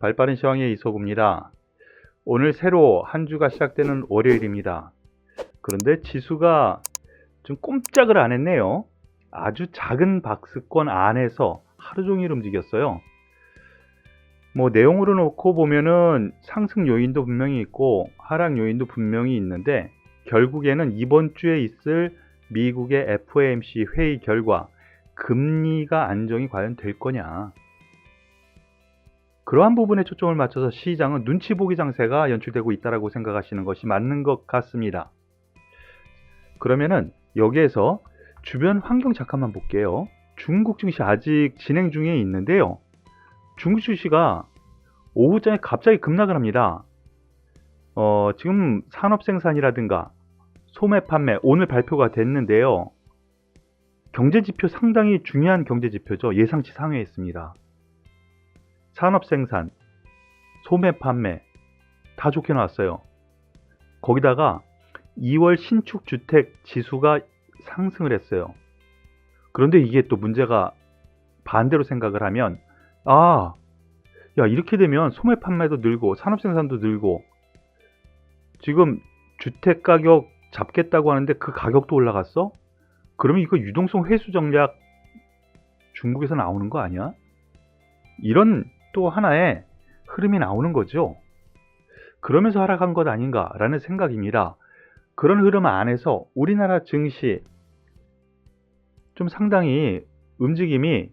발빠른 시황의 이소구입니다. 오늘 새로 한 주가 시작되는 월요일입니다. 그런데 지수가 좀 꼼짝을 안 했네요. 아주 작은 박스권 안에서 하루 종일 움직였어요. 내용으로 놓고 보면은 상승 요인도 분명히 있고 하락 요인도 분명히 있는데, 결국에는 이번 주에 있을 미국의 FOMC 회의 결과 금리가 안정이 과연 될 거냐, 그러한 부분에 초점을 맞춰서 시장은 눈치 보기 장세가 연출되고 있다고 생각하시는 것이 맞는 것 같습니다. 그러면은 여기에서 주변 환경 잠깐만 볼게요. 중국 증시 아직 진행 중에 있는데요. 중국 증시가 오후장에 갑자기 급락을 합니다. 지금 산업생산이라든가 소매 판매 오늘 발표가 됐는데요. 경제지표 상당히 중요한 경제지표죠. 예상치 상회에 있습니다. 산업생산, 소매 판매 다 좋게 나왔어요. 거기다가 2월 신축주택 지수가 상승을 했어요. 그런데 이게 또 문제가, 반대로 생각을 하면 이렇게 되면 소매 판매도 늘고 산업생산도 늘고, 지금 주택가격 잡겠다고 하는데 그 가격도 올라갔어? 그러면 이거 유동성 회수 전략 중국에서 나오는 거 아니야? 이런 또 하나의 흐름이 나오는 거죠. 그러면서 하락한 것 아닌가라는 생각입니다. 그런 흐름 안에서 우리나라 증시 좀 상당히 움직임이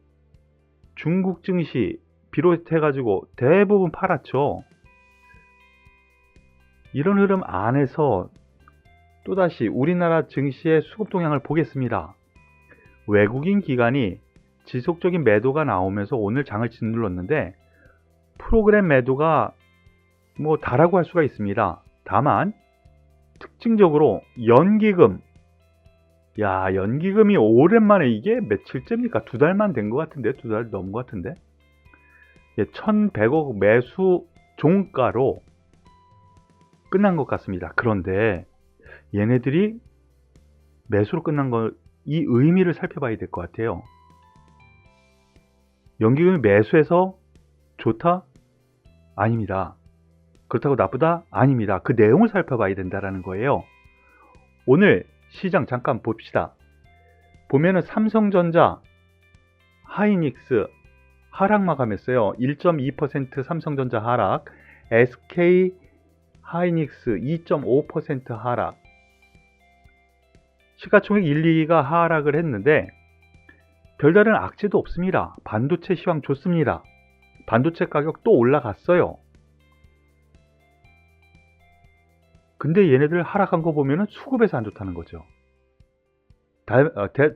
중국 증시 비롯해가지고 대부분 팔았죠. 이런 흐름 안에서 또다시 우리나라 증시의 수급 동향을 보겠습니다. 외국인 기관이 지속적인 매도가 나오면서 오늘 장을 짓눌렀는데, 프로그램 매도가 다라고 할 수가 있습니다. 다만 특징적으로 연기금, 연기금이 오랜만에, 이게 며칠째입니까? 2달만 된 것 같은데, 2달 넘은 것 같은데, 1100억 매수 종가로 끝난 것 같습니다. 그런데 얘네들이 매수로 끝난 걸, 이 의미를 살펴봐야 될 것 같아요. 연기금이 매수해서 좋다? 아닙니다. 그렇다고 나쁘다? 아닙니다. 그 내용을 살펴봐야 된다는 거예요. 오늘 시장 잠깐 봅시다. 보면은 삼성전자, 하이닉스 하락 마감했어요. 1.2% 삼성전자 하락, SK 하이닉스 2.5% 하락. 시가총액 1, 2위가 하락을 했는데 별다른 악재도 없습니다. 반도체 시황 좋습니다. 반도체 가격 또 올라갔어요. 근데 얘네들 하락한 거 보면은 수급에서 안 좋다는 거죠.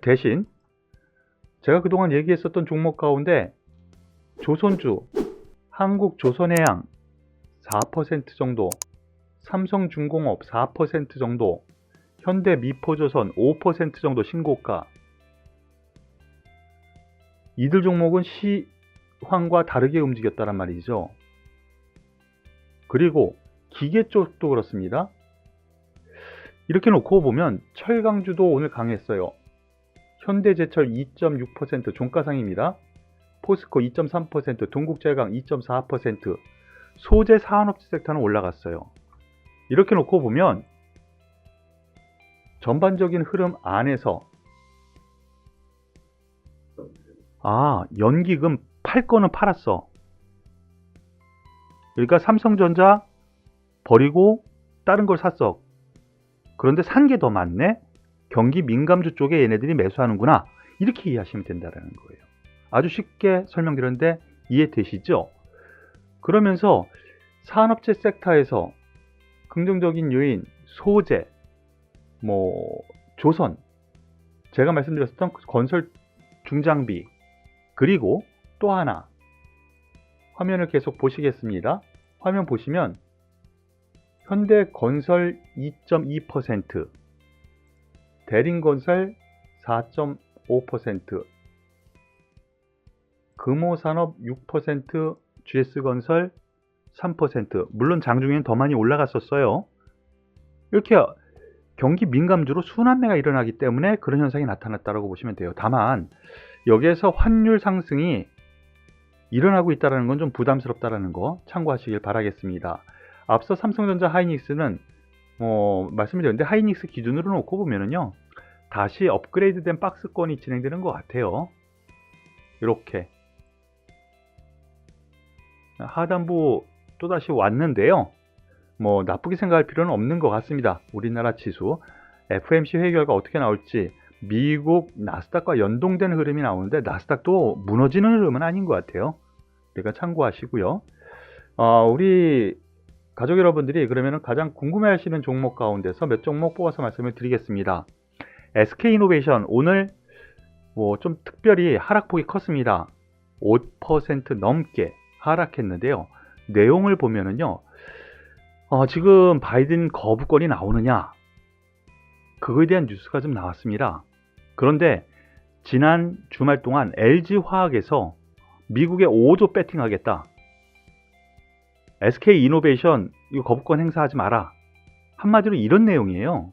대신 제가 그동안 얘기했었던 종목 가운데 조선주, 한국조선해양 4% 정도, 삼성중공업 4% 정도, 현대미포조선 5% 정도 신고가, 이들 종목은 시황과 다르게 움직였다란 말이죠. 그리고 기계 쪽도 그렇습니다. 이렇게 놓고 보면 철강주도 오늘 강했어요. 현대제철 2.6% 종가상입니다. 포스코 2.3%, 동국제강 2.4%, 소재 산업재 섹터는 올라갔어요. 이렇게 놓고 보면 전반적인 흐름 안에서 연기금 팔 거는 팔았어. 그러니까 삼성전자 버리고 다른 걸 샀어. 그런데 산 게 더 많네? 경기 민감주 쪽에 얘네들이 매수하는구나. 이렇게 이해하시면 된다는 거예요. 아주 쉽게 설명드렸는데 이해되시죠? 그러면서 산업재 섹터에서 긍정적인 요인, 소재, 조선, 제가 말씀드렸던 건설 중장비, 그리고 또 하나, 화면을 계속 보시겠습니다. 화면 보시면 현대건설 2.2%, 대림건설 4.5%, 금호산업 6%, GS건설 3%, 물론 장중에는 더 많이 올라갔었어요. 이렇게 경기 민감주로 순환매가 일어나기 때문에 그런 현상이 나타났다고 보시면 돼요. 다만 여기에서 환율 상승이 일어나고 있다는 건 좀 부담스럽다라는 거 참고하시길 바라겠습니다. 앞서 삼성전자 하이닉스는 말씀을 드렸는데 하이닉스 기준으로 놓고 보면은요, 다시 업그레이드된 박스권이 진행되는 것 같아요. 이렇게 하단부 또다시 왔는데요. 나쁘게 생각할 필요는 없는 것 같습니다. 우리나라 지수 FOMC 회의 결과 어떻게 나올지, 미국 나스닥과 연동된 흐름이 나오는데 나스닥도 무너지는 흐름은 아닌 것 같아요. 그러니까 참고하시고요. 우리 가족 여러분들이 그러면 가장 궁금해하시는 종목 가운데서 몇 종목 뽑아서 말씀을 드리겠습니다. SK이노베이션 오늘 좀 특별히 하락폭이 컸습니다. 5% 넘게 하락했는데요. 내용을 보면은요, 지금 바이든 거부권이 나오느냐, 그거에 대한 뉴스가 좀 나왔습니다. 그런데 지난 주말 동안 LG화학에서 미국에 5조 배팅하겠다, SK이노베이션 이거 거부권 행사하지 마라, 한마디로 이런 내용이에요.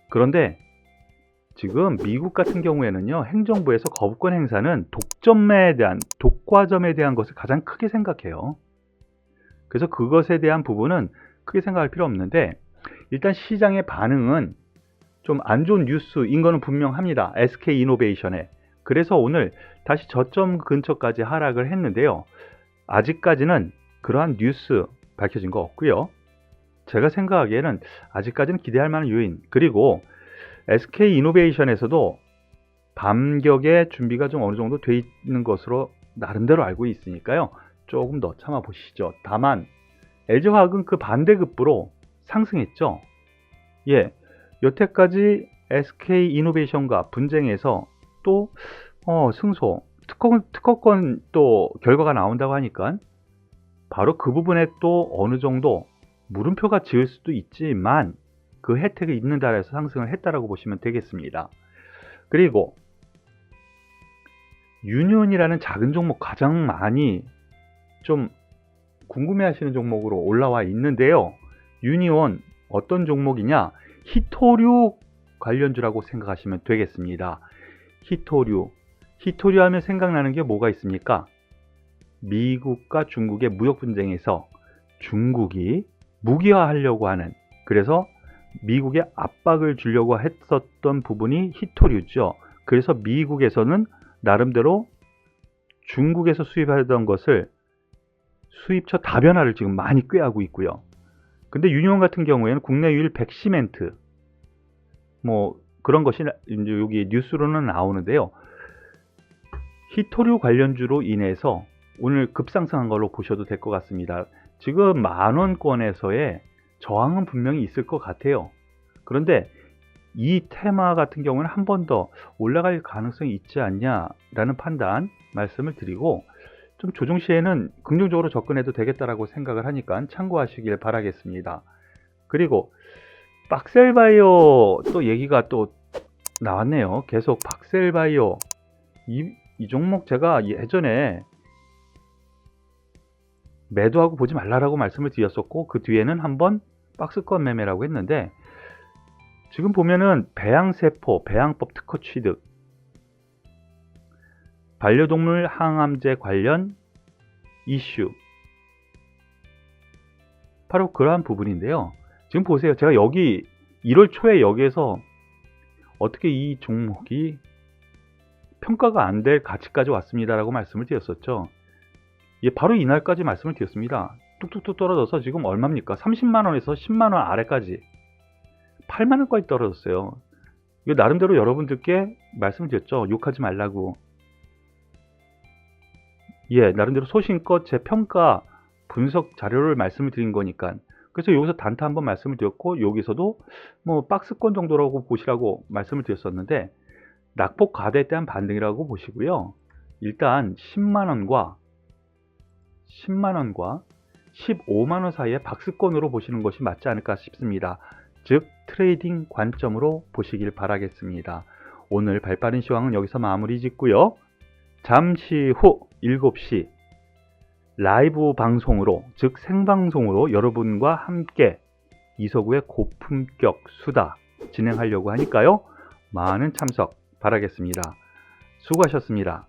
그런데 지금 미국 같은 경우에는요, 행정부에서 거부권 행사는 독과점에 대한 것을 가장 크게 생각해요. 그래서 그것에 대한 부분은 크게 생각할 필요 없는데, 일단 시장의 반응은 좀 안 좋은 뉴스인 거는 분명합니다. SK이노베이션에. 그래서 오늘 다시 저점 근처까지 하락을 했는데요. 아직까지는 그러한 뉴스 밝혀진 거 없고요. 제가 생각하기에는 아직까지는 기대할 만한 요인, 그리고 SK이노베이션에서도 반격의 준비가 좀 어느 정도 돼 있는 것으로 나름대로 알고 있으니까요. 조금 더 참아 보시죠. 다만 LG화학은 그 반대급부로 상승했죠. 여태까지 SK이노베이션과 분쟁에서 또 승소, 특허권 또 결과가 나온다고 하니까 바로 그 부분에 또 어느 정도 물음표가 지을 수도 있지만 그 혜택이 있는다 해서 상승을 했다라고 보시면 되겠습니다. 그리고 유니온이라는 작은 종목, 가장 많이 좀 궁금해하시는 종목으로 올라와 있는데요. 유니온 어떤 종목이냐? 히토류 관련주라고 생각하시면 되겠습니다. 히토류 하면 생각나는 게 뭐가 있습니까? 미국과 중국의 무역 분쟁에서 중국이 무기화하려고 하는, 그래서 미국에 압박을 주려고 했었던 부분이 히토류죠. 그래서 미국에서는 나름대로 중국에서 수입하던 것을 수입처 다변화를 지금 많이 꾀하고 있고요. 근데 유니온 같은 경우에는 국내 유일 백시멘트 그런 것이 이제 여기 뉴스로는 나오는데요. 히토류 관련주로 인해서 오늘 급상승한 걸로 보셔도 될 것 같습니다. 지금 만원권에서의 저항은 분명히 있을 것 같아요. 그런데 이 테마 같은 경우는 한 번 더 올라갈 가능성이 있지 않냐라는 판단 말씀을 드리고, 좀 조정 시에는 긍정적으로 접근해도 되겠다라고 생각을 하니까 참고하시길 바라겠습니다. 그리고 박셀바이오 또 얘기가 또 나왔네요. 계속 박셀바이오 이 종목 제가 예전에 매도하고 보지 말라라고 말씀을 드렸었고, 그 뒤에는 한번 박스권 매매라고 했는데, 지금 보면은 배양세포, 배양법 특허 취득, 반려동물 항암제 관련 이슈, 바로 그러한 부분인데요. 지금 보세요. 제가 여기 1월 초에 여기에서 어떻게 이 종목이 평가가 안 될 가치까지 왔습니다라고 말씀을 드렸었죠. 바로 이날까지 말씀을 드렸습니다. 뚝뚝뚝 떨어져서 지금 얼마입니까? 30만원에서 10만원 아래까지 8만원까지 떨어졌어요. 이거 나름대로 여러분들께 말씀드렸죠. 욕하지 말라고. 나름대로 소신껏 제 평가 분석 자료를 말씀을 드린 거니까. 그래서 여기서 단타 한번 말씀을 드렸고, 여기서도 박스권 정도라고 보시라고 말씀을 드렸었는데, 낙폭 과대에 대한 반등이라고 보시고요. 일단 10만원과 15만원 사이의 박스권으로 보시는 것이 맞지 않을까 싶습니다. 즉 트레이딩 관점으로 보시길 바라겠습니다. 오늘 발빠른 시황은 여기서 마무리 짓고요. 잠시 후 7시 라이브 방송으로, 즉 생방송으로 여러분과 함께 이서구의 고품격 수다 진행하려고 하니까요. 많은 참석 바라겠습니다. 수고하셨습니다.